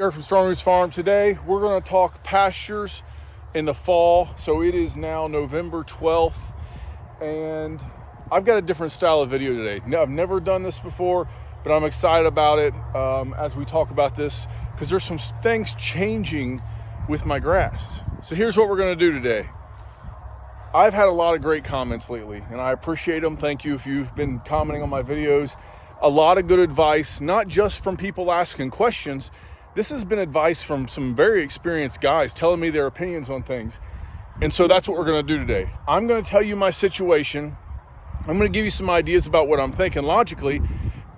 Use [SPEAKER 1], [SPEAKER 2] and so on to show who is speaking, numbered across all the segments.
[SPEAKER 1] Here from Strong Roots Farm. Today we're going to talk pastures in the fall. So it is now November 12th and I've got a different style of video today. I've never done this before, but I'm excited about it as we talk about this because there's some things changing with my grass. So here's what we're going to do today. I've had a lot of great comments lately and I appreciate them. Thank you if you've been commenting on my videos. A lot of good advice, not just from people asking questions. This has been advice from some very experienced guys telling me their opinions on things. And so that's what we're going to do today. I'm going to tell you my situation. I'm going to give you some ideas about what I'm thinking logically.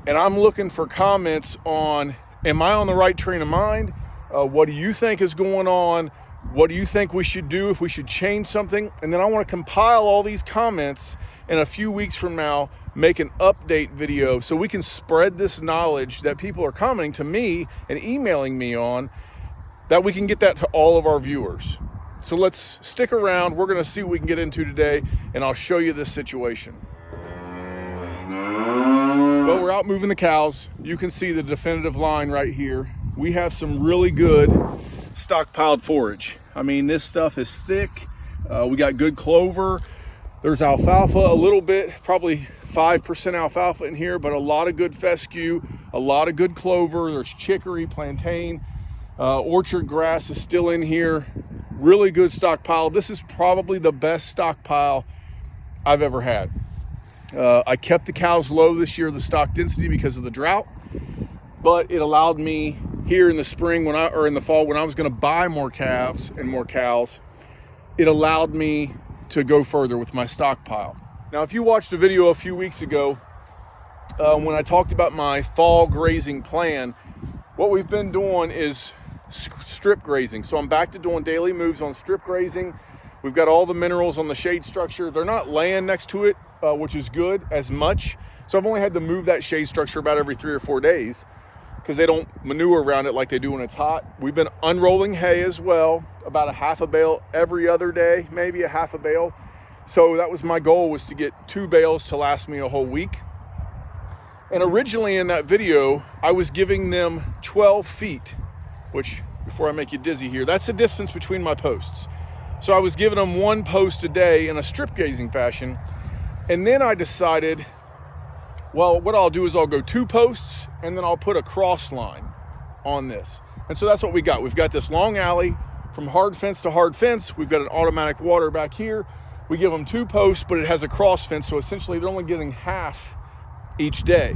[SPEAKER 1] And I'm looking for comments on, am I on the right train of mind? What do you think is going on? What do you think we should do, if we should change something? And then I want to compile all these comments in a few weeks from now, make an update video so we can spread this knowledge that people are commenting to me and emailing me on, that we can get that to all of our viewers. So let's stick around. We're going to see what we can get into today, and I'll show you this situation. Well, we're out moving the cows. You can see the definitive line right here. We have some really good stockpiled forage. I mean, this stuff is thick. We got good clover. There's alfalfa a little bit, probably 5% alfalfa in here, but a lot of good fescue, a lot of good clover. There's chicory, plantain, orchard grass is still in here. Really good stockpile. This is probably the best stockpile I've ever had. I kept the cows low this year, the stock density, because of the drought, but it allowed me here in the spring or in the fall when I was going to buy more calves and more cows, it allowed me to go further with my stockpile. Now, if you watched a video a few weeks ago when I talked about my fall grazing plan, what we've been doing is strip grazing. So I'm back to doing daily moves on strip grazing. We've got all the minerals on the shade structure. They're not laying next to it, which is good as much. So I've only had to move that shade structure about every 3 or 4 days because they don't manure around it like they do when it's hot. We've been unrolling hay as well, about a half a bale every other day, maybe a half a bale. So that was my goal, was to get 2 bales to last me a whole week. And originally in that video, I was giving them 12 feet, which, before I make you dizzy here, that's the distance between my posts. So I was giving them 1 post a day in a strip grazing fashion. And then I decided, well, what I'll do is I'll go 2 posts and then I'll put a cross line on this. And so that's what we got. We've got this long alley from hard fence to hard fence. We've got an automatic water back here. We give them 2 posts, but it has a cross fence. So essentially they're only getting half each day.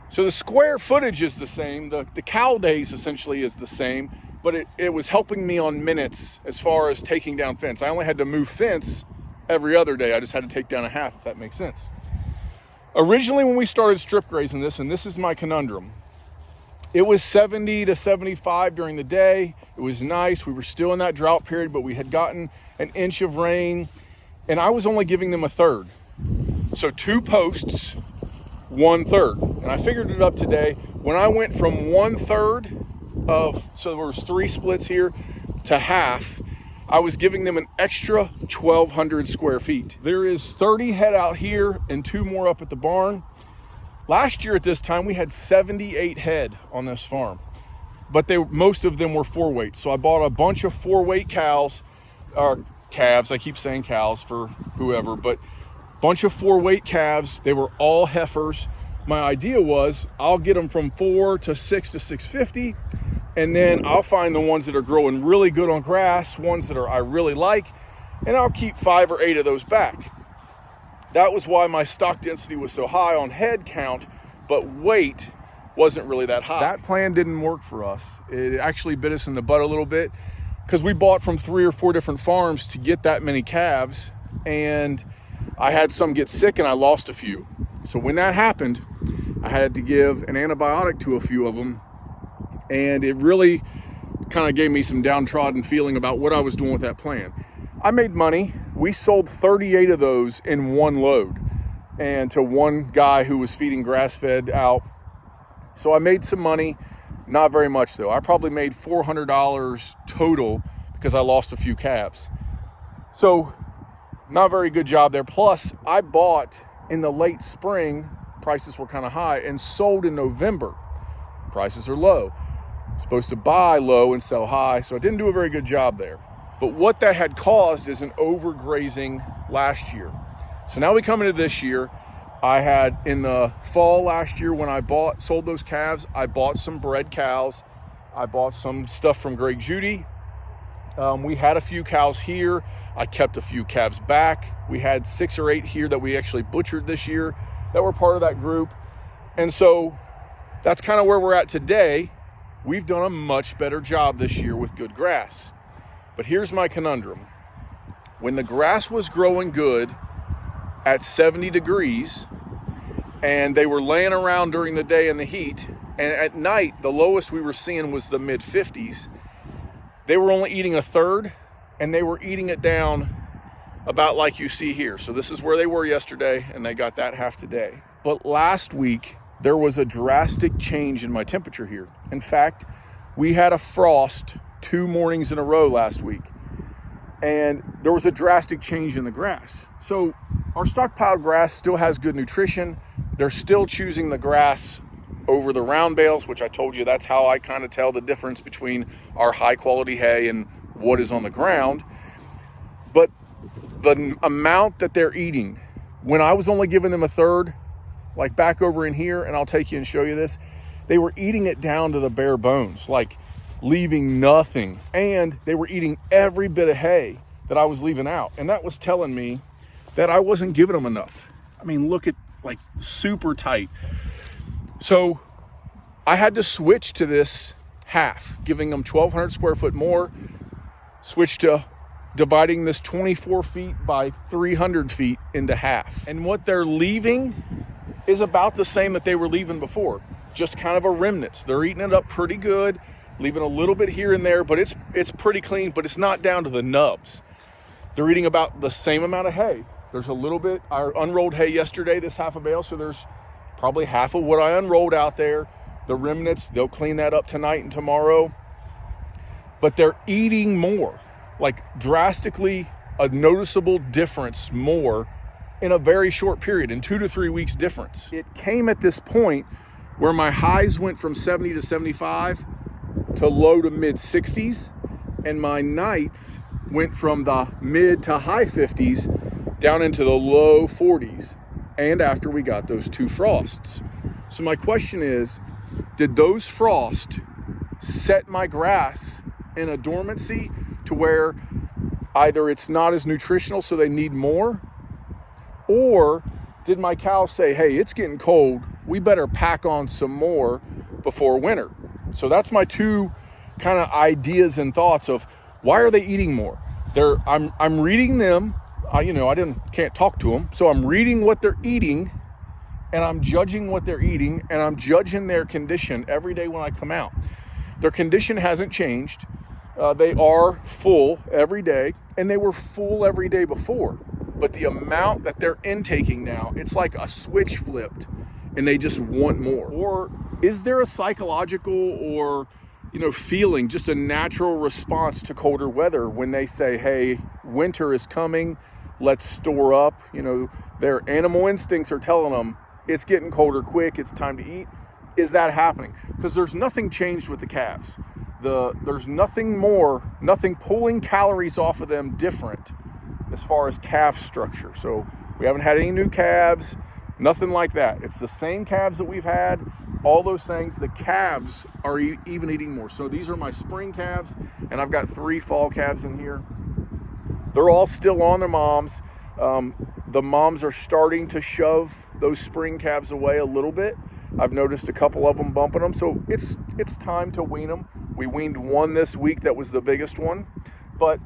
[SPEAKER 1] So the square footage is the same. The cow days essentially is the same, but it was helping me on minutes as far as taking down fence. I only had to move fence every other day. I just had to take down a half, if that makes sense. Originally, when we started strip grazing this, and this is my conundrum, it was 70 to 75 during the day. It was nice. We were still in that drought period, but we had gotten an inch of rain, and I was only giving them 1/3. So 2 posts, 1/3. And I figured it up today. When I went from 1/3 so there was 3 splits here, to half, I was giving them an extra 1,200 square feet. There is 30 head out here and 2 more up at the barn. Last year at this time, we had 78 head on this farm, but most of them were 4-weight. So I bought a bunch of 4-weight cows, or calves. I keep saying cows for whoever, but bunch of 4-weight calves. They were all heifers. My idea was I'll get them from 4 to 6 to 650. And then I'll find the ones that are growing really good on grass, ones that I really like, and I'll keep 5 or 8 of those back. That was why my stock density was so high on head count, but weight wasn't really that high. That plan didn't work for us. It actually bit us in the butt a little bit because we bought from 3 or 4 different farms to get that many calves, and I had some get sick and I lost a few. So when that happened, I had to give an antibiotic to a few of them. And it really kind of gave me some downtrodden feeling about what I was doing with that plan. I made money. We sold 38 of those in 1 load, and to one guy who was feeding grass-fed out. So I made some money, not very much though. I probably made $400 total because I lost a few calves. So not very good job there. Plus I bought in the late spring, prices were kind of high, and sold in November. Prices are low. Supposed to buy low and sell high, so I didn't do a very good job there. But what that had caused is an overgrazing last year. So now we come into this year. I had in the fall last year when I sold those calves, I bought some bred cows. I bought some stuff from Greg Judy. We had a few cows here. I kept a few calves back. We had 6 or 8 here that we actually butchered this year that were part of that group. And so that's kind of where we're at today. We've done a much better job this year with good grass. But here's my conundrum. When the grass was growing good at 70 degrees and they were laying around during the day in the heat, and at night, the lowest we were seeing was the mid 50s, they were only eating a third, and they were eating it down about like you see here. So this is where they were yesterday, and they got that half today. But last week, there was a drastic change in my temperature here. In fact, we had a frost 2 mornings in a row last week, and there was a drastic change in the grass. So our stockpiled grass still has good nutrition. They're still choosing the grass over the round bales, which I told you that's how I kind of tell the difference between our high quality hay and what is on the ground. But the amount that they're eating, when I was only giving them a third, like back over in here, and I'll take you and show you this, they were eating it down to the bare bones, like leaving nothing. And they were eating every bit of hay that I was leaving out. And that was telling me that I wasn't giving them enough. I mean, look at like super tight. So I had to switch to this half, giving them 1,200 square foot more, switch to dividing this 24 feet by 300 feet into half. And what they're leaving is about the same that they were leaving before, just kind of a remnants. They're eating it up pretty good, leaving a little bit here and there, but it's pretty clean, but it's not down to the nubs. They're eating about the same amount of hay. There's a little bit, I unrolled hay yesterday, this half a bale, so there's probably half of what I unrolled out there. The remnants, they'll clean that up tonight and tomorrow. But they're eating more, like drastically a noticeable difference more in a very short period, in 2 to 3 weeks difference. It came at this point where my highs went from 70 to 75 to low to mid 60s, and my nights went from the mid to high 50s down into the low 40s. And after we got those 2 frosts. So my question is, did those frosts set my grass in a dormancy to where either it's not as nutritional so they need more, or did my cows say, hey, it's getting cold, we better pack on some more before winter? So that's my 2 kind of ideas and thoughts of why are they eating more? I'm reading them. I can't talk to them. So I'm reading what they're eating, and I'm judging what they're eating, and I'm judging their condition every day when I come out. Their condition hasn't changed. They are full every day, and they were full every day before. But the amount that they're intaking now, it's like a switch flipped, and they just want more. Or is there a psychological or feeling, just a natural response to colder weather when they say, hey, winter is coming, let's store up? Their animal instincts are telling them it's getting colder quick, it's time to eat. Is that happening? Because there's nothing changed with the calves. There's nothing pulling calories off of them different as far as calf structure. So we haven't had any new calves, nothing like that. It's the same calves that we've had, all those things. The calves are even eating more. So these are my spring calves, and I've got 3 fall calves in here. They're all still on their moms. The moms are starting to shove those spring calves away a little bit. I've noticed a couple of them bumping them. So it's time to wean them. We weaned 1 this week that was the biggest one. But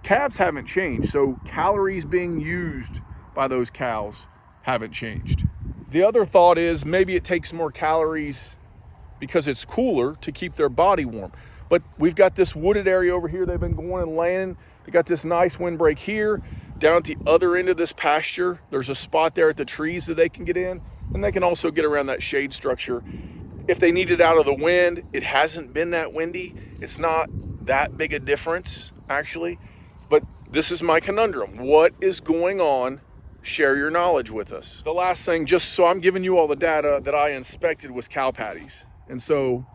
[SPEAKER 1] calves haven't changed. So calories being used by those cows haven't changed. The other thought is maybe it takes more calories because it's cooler to keep their body warm. But we've got this wooded area over here. They've been going and laying. They got this nice windbreak here. Down at the other end of this pasture, there's a spot there at the trees that they can get in. And they can also get around that shade structure. If they need it out of the wind, it hasn't been that windy. It's not that big a difference, actually. But this is my conundrum. What is going on? Share your knowledge with us. The last thing, just so I'm giving you all the data that I inspected, was cow patties. And so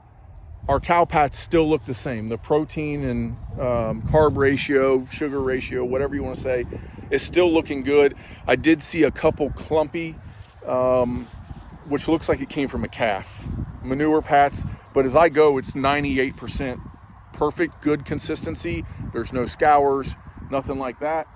[SPEAKER 1] our cow pats still look the same. The protein and carb ratio, sugar ratio, whatever you want to say, is still looking good. I did see a couple clumpy, which looks like it came from a calf, manure pats, but as I go, it's 98% perfect, good consistency. There's no scours, nothing like that.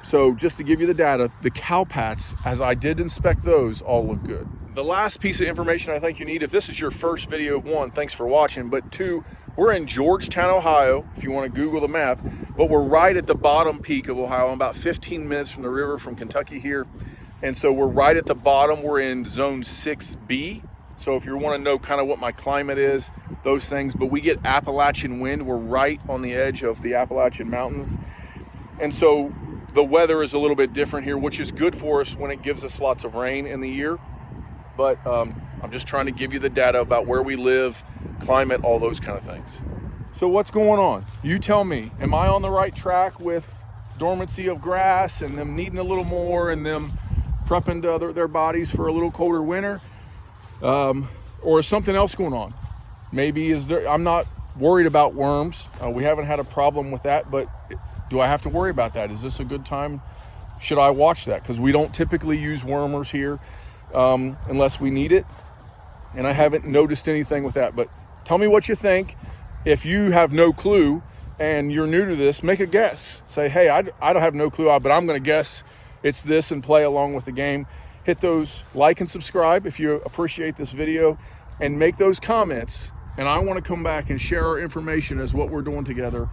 [SPEAKER 1] So just to give you the data, the cow pats, as I did inspect those, all look good. The last piece of information I think you need, if this is your first video, one, thanks for watching, but two, we're in Georgetown, Ohio, if you want to Google the map, but we're right at the bottom peak of Ohio. I'm about 15 minutes from the river from Kentucky here. And so we're right at the bottom. We're in zone 6B. So if you want to know kind of what my climate is, those things, but we get Appalachian wind. We're right on the edge of the Appalachian Mountains. And so the weather is a little bit different here, which is good for us when it gives us lots of rain in the year. But I'm just trying to give you the data about where we live, climate, all those kind of things. So what's going on? You tell me, am I on the right track with dormancy of grass and them needing a little more and them prepping their bodies for a little colder winter? Or is something else going on? Maybe I'm not worried about worms. We haven't had a problem with that, but do I have to worry about that? Is this a good time? Should I watch that? Because we don't typically use wormers here unless we need it. And I haven't noticed anything with that, but tell me what you think. If you have no clue and you're new to this, make a guess. Say, hey, I don't have no clue, but I'm going to guess it's this and play along with the game. Hit those like and subscribe if you appreciate this video, and make those comments. And I want to come back and share our information as what we're doing together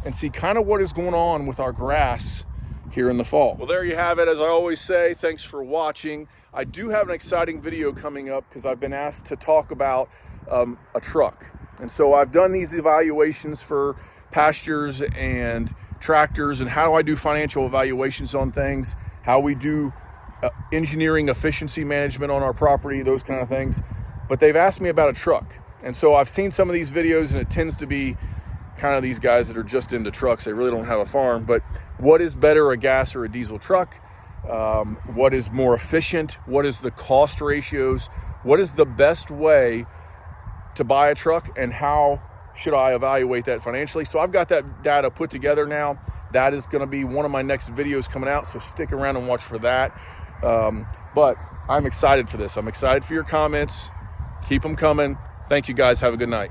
[SPEAKER 1] and see kind of what is going on with our grass here in the fall. Well, there you have it. As I always say, thanks for watching. I do have an exciting video coming up because I've been asked to talk about a truck. And so I've done these evaluations for pastures and tractors, and how do I do financial evaluations on things, how we do engineering efficiency management on our property, those kind of things. But they've asked me about a truck. And so I've seen some of these videos, and it tends to be kind of these guys that are just into trucks. They really don't have a farm. But what is better, a gas or a diesel truck? What is more efficient? What is the cost ratios? What is the best way to buy a truck, and how should I evaluate that financially? So I've got that data put together now. That is going to be one of my next videos coming out, so stick around and watch for that. But I'm excited for this. I'm excited for your comments. Keep them coming. Thank you guys. Have a good night.